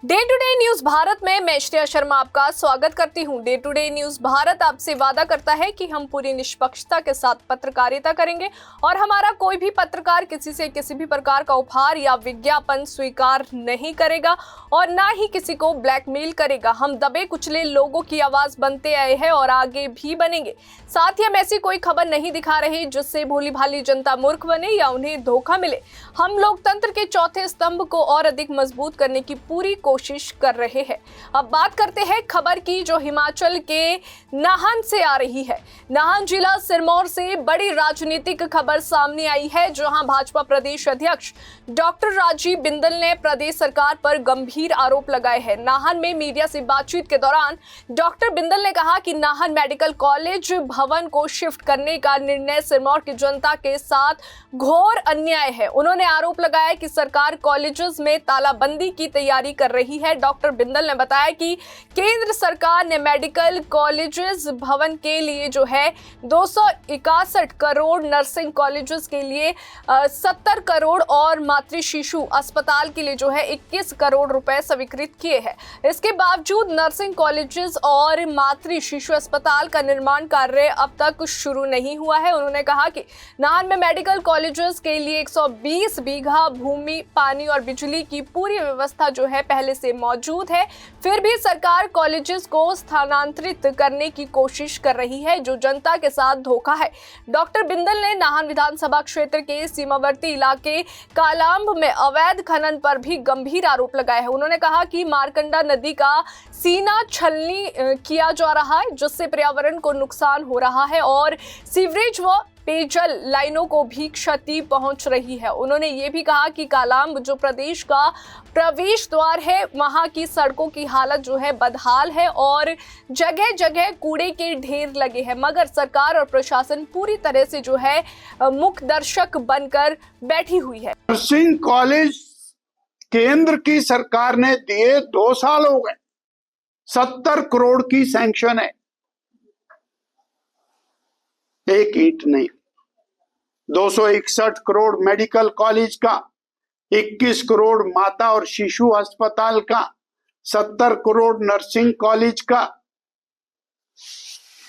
Day to day news Bharat में मैं श्रेया शर्मा आपका स्वागत करती हूं। Day to day news Bharat आपसे वादा करता है कि हम पूरी निष्पक्षता के साथ पत्रकारिता करेंगे और हमारा कोई भी पत्रकार किसी से किसी भी प्रकार का उपहार या विज्ञापन स्वीकार नहीं करेगा और ना ही किसी को ब्लैकमेल करेगा। हम दबे कुचले लोगों की आवाज बनते आए हैं और आगे भी बनेंगे। साथ ही हम ऐसी कोई खबर नहीं दिखा रहे जिससे भोली भाली जनता मूर्ख बने या उन्हें धोखा मिले। हम लोकतंत्र के चौथे स्तंभ को और अधिक मजबूत करने की पूरी कोशिश कर रहे हैं। अब बात करते हैं खबर की जो हिमाचल के नाहन से आ रही है। नाहन जिला सिरमौर से बड़ी राजनीतिक खबर सामने आई है, जहां भाजपा प्रदेश अध्यक्ष डॉक्टर राजीव बिंदल ने प्रदेश सरकार पर गंभीर आरोप लगाए हैं। नाहन में मीडिया से बातचीत के दौरान डॉक्टर बिंदल ने कहा कि नाहन मेडिकल कॉलेज भवन को शिफ्ट करने का निर्णय सिरमौर की जनता के साथ घोर अन्याय है। उन्होंने आरोप लगाया कि सरकार कॉलेजेस में तालाबंदी की तैयारी कर रही है। डॉक्टर बिंदल ने बताया कि केंद्र सरकार ने मेडिकल कॉलेजेस भवन के लिए जो है 261 करोड़, नर्सिंग कॉलेजेस के लिए 70 करोड़ और मातृ शिशु अस्पताल के लिए जो है 21 करोड़ रुपए स्वीकृत किए हैं। इसके बावजूद नर्सिंग कॉलेजेस और मातृ शिशु अस्पताल का निर्माण कार्य अब तक शुरू नहीं हुआ है। उन्होंने कहा कि नाहन में मेडिकल कॉलेजेस के लिए 120 बीघा भूमि, पानी और बिजली की पूरी व्यवस्था जो है पहले से मौजूद है, फिर भी सरकार कॉलेजेस को स्थानांतरित करने की कोशिश कर रही है, जो जनता के साथ धोखा है। डॉक्टर बिंदल ने नाहन विधानसभा क्षेत्र के सीमावर्ती इलाके कालांब में अवैध खनन पर भी गंभीर आरोप लगाए हैं। उन्होंने कहा कि मारकंडा नदी का सीना छलनी किया जा रहा है, जिससे पर्यावरण को नुकसान हो रहा है और सीवरेज व पेयजल लाइनों को भी क्षति पहुंच रही है। उन्होंने ये भी कहा कि कालांब जो प्रदेश का प्रवेश द्वार है, वहां की सड़कों की हालत जो है बदहाल है और जगह जगह कूड़े के ढेर लगे हैं, मगर सरकार और प्रशासन पूरी तरह से जो है मुख्य दर्शक बनकर बैठी हुई है। नर्सिंग कॉलेज केंद्र की सरकार ने दिए 2 साल हो गए, 70 करोड़ की सैंक्शन है, एक ईंट नहीं। 261 करोड़ मेडिकल कॉलेज का, 21 करोड़ माता और शिशु अस्पताल का, 70 करोड़ नर्सिंग कॉलेज का।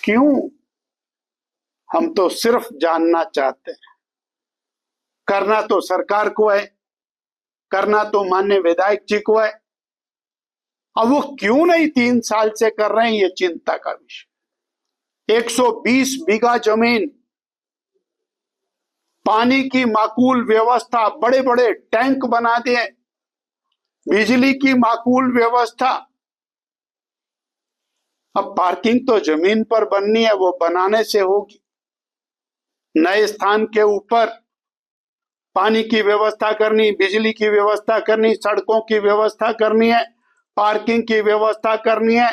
क्यों? हम तो सिर्फ जानना चाहते हैं। करना तो सरकार को है, करना तो माननीय विधायक जी को है। अब वो क्यों नहीं 3 साल से कर रहे हैं, ये चिंता का विषय। 120 बीघा जमीन, पानी की माकूल व्यवस्था, बड़े बड़े टैंक बना दिए, बिजली की माकूल व्यवस्था। अब पार्किंग तो जमीन पर बननी है, वो बनाने से होगी। नए स्थान के ऊपर पानी की व्यवस्था करनी, बिजली की व्यवस्था करनी, सड़कों की व्यवस्था करनी है, पार्किंग की व्यवस्था करनी है,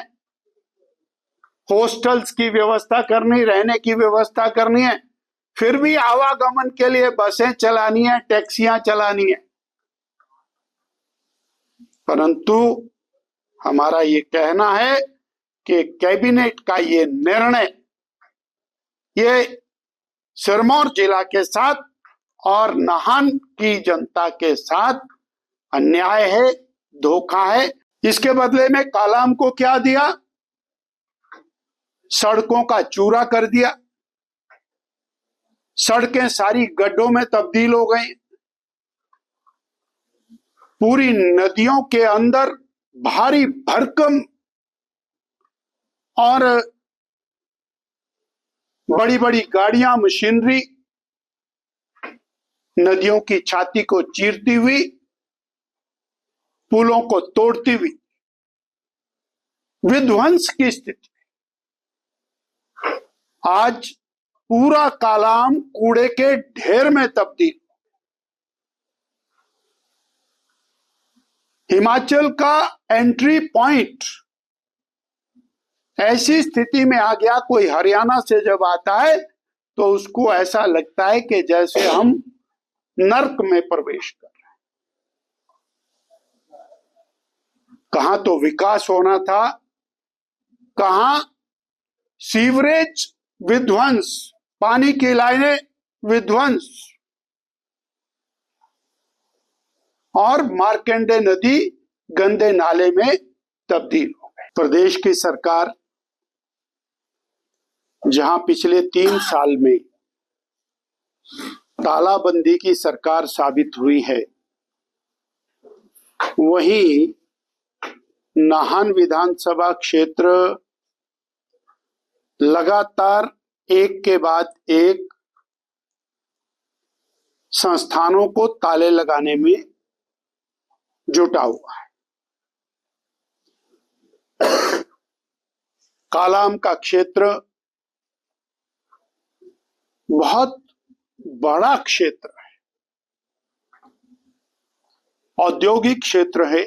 हॉस्टल्स की व्यवस्था करनी, रहने की व्यवस्था करनी है, फिर भी आवागमन के लिए बसें चलानी है, टैक्सियां चलानी है। परंतु हमारा ये कहना है कि कैबिनेट का ये निर्णय ये सिरमौर जिला के साथ और नाहन की जनता के साथ अन्याय है, धोखा है। इसके बदले में कालाम को क्या दिया? सड़कों का चूरा कर दिया। सड़कें सारी गड्ढों में तब्दील हो गई। पूरी नदियों के अंदर भारी भरकम और बड़ी बड़ी गाड़ियां, मशीनरी नदियों की छाती को चीरती हुई, पुलों को तोड़ती हुई विध्वंस की स्थिति। आज पूरा कालाम कूड़े के ढेर में तब्दील। हिमाचल का एंट्री पॉइंट ऐसी स्थिति में आ गया, कोई हरियाणा से जब आता है तो उसको ऐसा लगता है कि जैसे हम नर्क में प्रवेश कर रहे हैं। कहां तो विकास होना था, कहां सीवरेज विध्वंस, पानी की लाइनें विध्वंस, और मार्कंडे नदी गंदे नाले में तब्दील हो गए। प्रदेश की सरकार जहां पिछले 3 साल में तालाबंदी की सरकार साबित हुई है, वहीं नाहन विधानसभा क्षेत्र लगातार एक के बाद एक संस्थानों को ताले लगाने में जुटा हुआ है। कालाम का क्षेत्र बहुत बड़ा क्षेत्र है, औद्योगिक क्षेत्र है।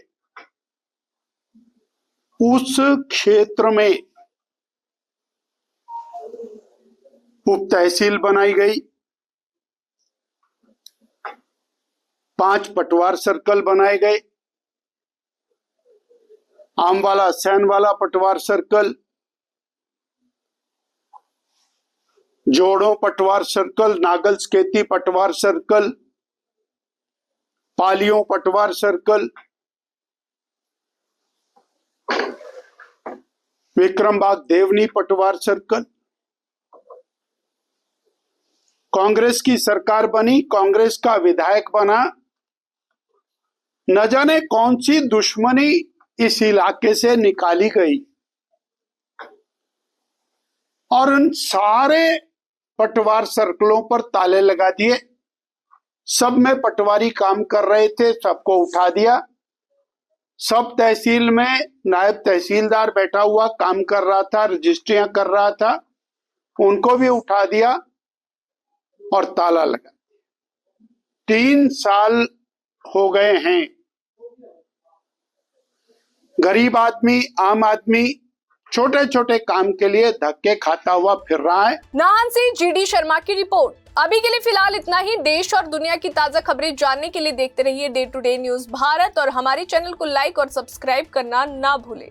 उस क्षेत्र में उप तहसील बनाई गई, 5 पटवार सर्कल बनाए गए, आमवाला सैनवाला पटवार सर्कल, जोड़ों पटवार सर्कल, नागल स्केती पटवार सर्कल, पालियों पटवार सर्कल, विक्रमबाग देवनी पटवार सर्कल। कांग्रेस की सरकार बनी, कांग्रेस का विधायक बना, न जाने कौन सी दुश्मनी इस इलाके से निकाली गई और उन सारे पटवार सर्कलों पर ताले लगा दिए। सब में पटवारी काम कर रहे थे, सबको उठा दिया। सब तहसील में नायब तहसीलदार बैठा हुआ काम कर रहा था, रजिस्ट्रियां कर रहा था, उनको भी उठा दिया और ताला लगा। 3 साल हो गए हैं। गरीब आदमी, आम आदमी छोटे छोटे काम के लिए धक्के खाता हुआ फिर रहा है। नाहन से जीडी शर्मा की रिपोर्ट। अभी के लिए फिलहाल इतना ही। देश और दुनिया की ताजा खबरें जानने के लिए देखते रहिए day to day news Bharat और हमारे चैनल को लाइक और सब्सक्राइब करना ना भूलें।